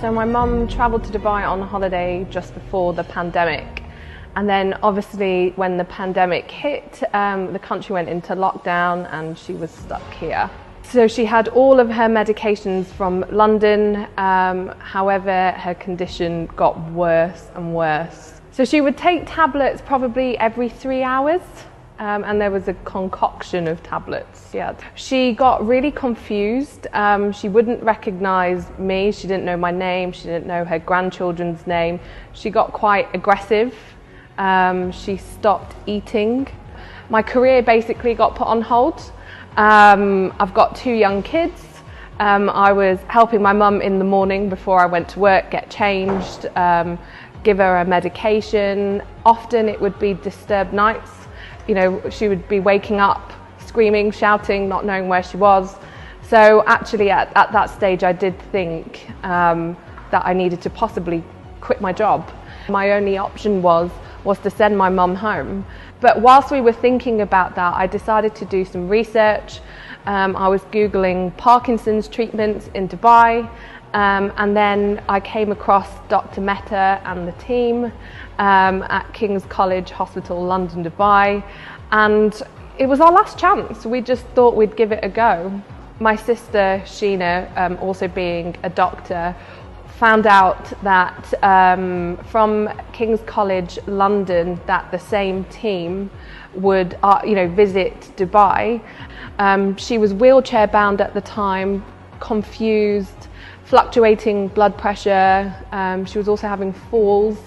So my mum travelled to Dubai on holiday just before the pandemic. And then obviously when the pandemic hit, the country went into lockdown and she was stuck here. So she had all of her medications from London, however her condition got worse and worse. So she would take tablets probably every 3 hours. And there was a concoction of tablets. Yeah. She got really confused. She wouldn't recognise me. She didn't know my name. She didn't know her grandchildren's name. She got quite aggressive. She stopped eating. My career basically got put on hold. I've got 2 young kids. I was helping my mum in the morning before I went to work, get changed, give her a medication. Often it would be disturbed nights. You know, she would be waking up, screaming, shouting, not knowing where she was. So actually at that stage I did think that I needed to possibly quit my job. My only option was to send my mum home. But whilst we were thinking about that, I decided to do some research. I was Googling Parkinson's treatments in Dubai, and then I came across Dr. Mehta and the team at King's College Hospital, London, Dubai, and it was our last chance. We just thought we'd give it a go. My sister Sheikha, also being a doctor, found out that from King's College London that the same team would visit Dubai. She was wheelchair bound at the time, confused, fluctuating blood pressure. She was also having falls.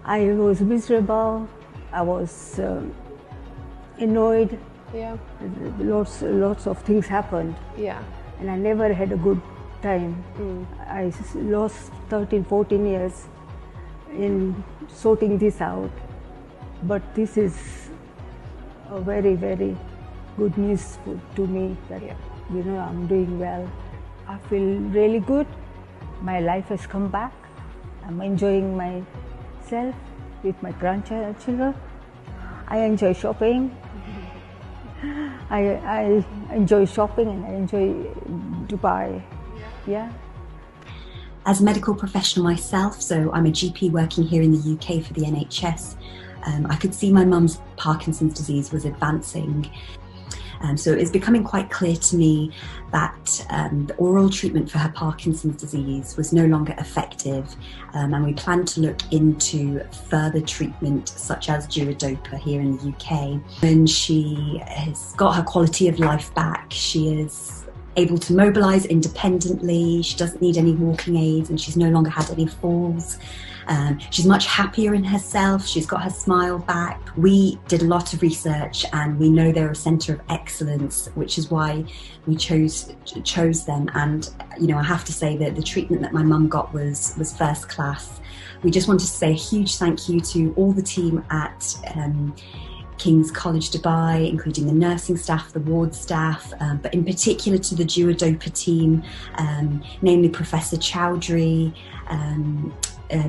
I was miserable. I was annoyed. Yeah. Lots of things happened. Yeah. And I never had a good time. I lost 13-14 years in sorting this out. But this is a very, very good news to me that I'm doing well. I feel really good. My life has come back. I'm enjoying myself with my grandchildren. I enjoy shopping. I enjoy shopping and I enjoy Dubai. Yeah. As a medical professional myself, so I'm a GP working here in the UK for the NHS, I could see my mum's Parkinson's disease was advancing. So it was becoming quite clear to me that the oral treatment for her Parkinson's disease was no longer effective, and we planned to look into further treatment such as levodopa here in the UK. And she has got her quality of life back. She is able to mobilise independently, she doesn't need any walking aids, and she's no longer had any falls. She's much happier in herself, she's got her smile back. We did a lot of research and we know they're a centre of excellence, which is why we chose them. And I have to say that the treatment that my mum got was first class. We just wanted to say a huge thank you to all the team at King's College Dubai, including the nursing staff, the ward staff, but in particular to the levodopa team, namely Professor Chowdhury,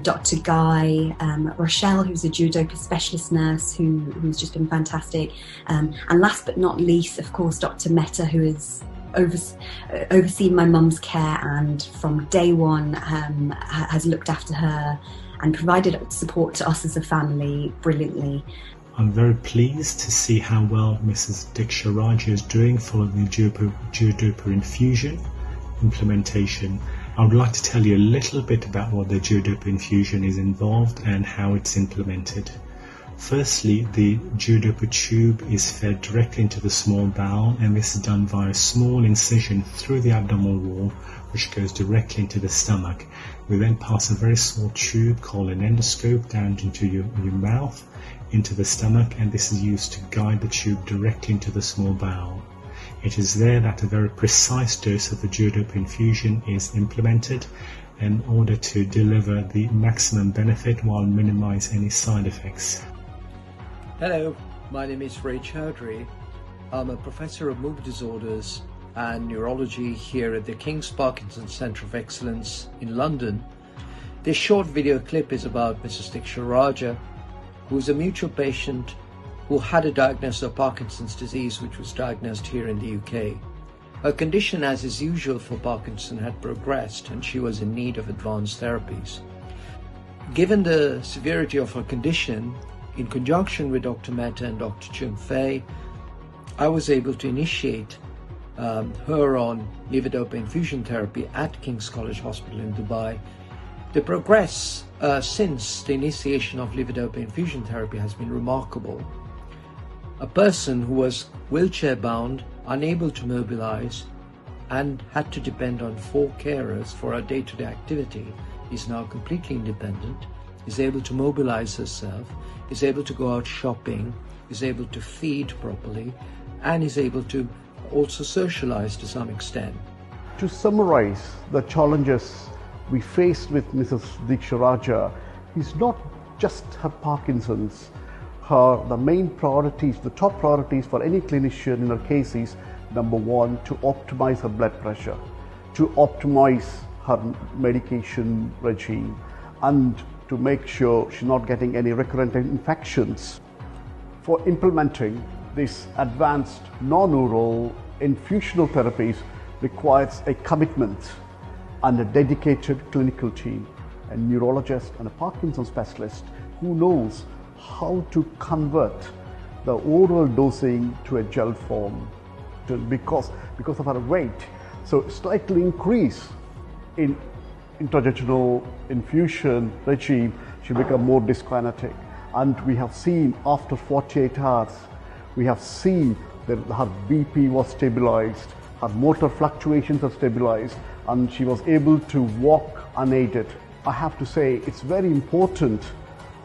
Dr. Guy, Rochelle, who's a levodopa specialist nurse who's just been fantastic, and last but not least, of course, Dr. Mehta, who has overseen my mum's care and from day one has looked after her and provided support to us as a family brilliantly. I'm very pleased to see how well Mrs. Diksha Raja is doing following the levodopa infusion implementation. I would like to tell you a little bit about what the levodopa infusion is involved and how it's implemented. Firstly, the levodopa tube is fed directly into the small bowel, and this is done via a small incision through the abdominal wall which goes directly into the stomach. We then pass a very small tube called an endoscope down into your mouth, into the stomach, and this is used to guide the tube directly into the small bowel. It is there that a very precise dose of the levodopa infusion is implemented in order to deliver the maximum benefit while minimize any side effects. Hello, my name is Ray Chowdhury. I'm a professor of movement disorders and neurology here at the King's Parkinson Centre of Excellence in London. This short video clip is about Mrs. Diksha Raja, who is a mutual patient who had a diagnosis of Parkinson's disease, which was diagnosed here in the UK. Her condition, as is usual for Parkinson, had progressed and she was in need of advanced therapies. Given the severity of her condition, in conjunction with Dr. Mehta and Dr. Chung Fei, I was able to initiate her on levodopa infusion therapy at King's College Hospital in Dubai. The progress since the initiation of levodopa infusion therapy has been remarkable. A person who was wheelchair bound, unable to mobilize, and had to depend on 4 carers for her day-to-day activity is now completely independent, is able to mobilize herself, is able to go out shopping, is able to feed properly, and is able to also socialize to some extent. To summarize the challenges we faced with Mrs. Diksha Raja is not just her Parkinson's. The main priorities, the top priorities for any clinician in her case is, number 1, to optimize her blood pressure, to optimize her medication regime, and to make sure she's not getting any recurrent infections. For implementing this advanced non-oral infusional therapies requires a commitment and a dedicated clinical team, a neurologist and a Parkinson specialist who knows how to convert the oral dosing to a gel form because of her weight. So slightly increase in intrajejunal infusion regime, she become more dyskinetic. And we have seen after 48 hours, we have seen that her BP was stabilized, her motor fluctuations are stabilized, and she was able to walk unaided. I have to say it's very important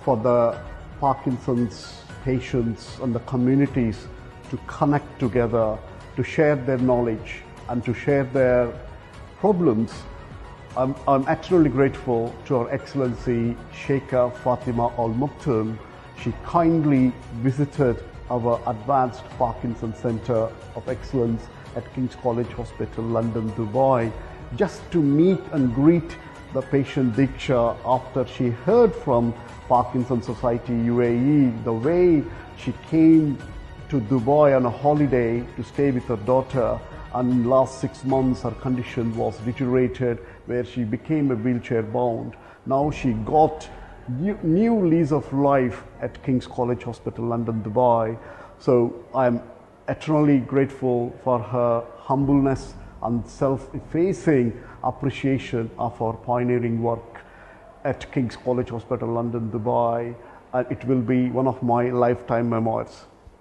for the Parkinson's patients and the communities to connect together, to share their knowledge and to share their problems. I'm extremely grateful to Her Excellency Sheikha Fatima Al Maktoum. She kindly visited our Advanced Parkinson Center of Excellence at King's College Hospital, London, Dubai, just to meet and greet the patient Diksha after she heard from Parkinson Society UAE, the way she came to Dubai on a holiday to stay with her daughter, and in the last 6 months her condition was deteriorated where she became a wheelchair bound. Now she got new lease of life at King's College Hospital, London, Dubai. So I'm eternally grateful for her humbleness and self-effacing appreciation of our pioneering work at King's College Hospital, London, Dubai. And it will be one of my lifetime memoirs.